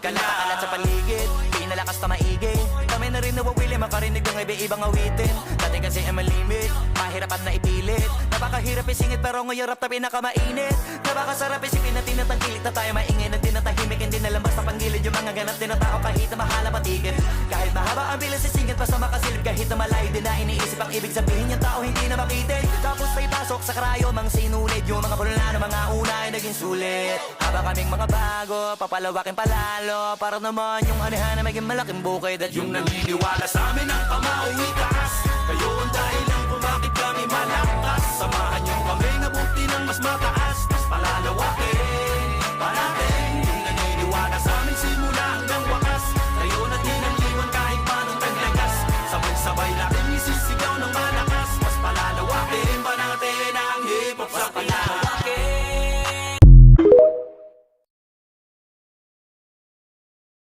Kalat sa paligid, pinalakas na maigi. Kami na rin nawawili, makarinig ng iba-ibang awitin. Dati kasi ay malimit, mahirap at naipilit. Napakahirap isingit pero ngayon rap na pinakamainit. Napakasarap isipin na tinatangkilik na tayo maingay na tinatahimik. Hindi na lambas sa panggilid yung mga ganap din na tao kahit na mahala patigil. Kahit mahaba ang bilis isingit basta makasilip. Kahit na malayo din na iniisip ang ibig sabihin yung tao hindi na makitin. Tapos may pasok sa krayo mang sinulid. Yung mga pulala ng mga una ay naging sulit. Haba kaming mga bago, papalawakin palalo. Para naman yung anihan na maging malaking bukid. At Yung naniniwala sa amin ang kamauwi taas. Kayo ang dahilan kung bakit kami malakas. Samahan niyo kami ngabuti ng mas mataas, mas palalawakin.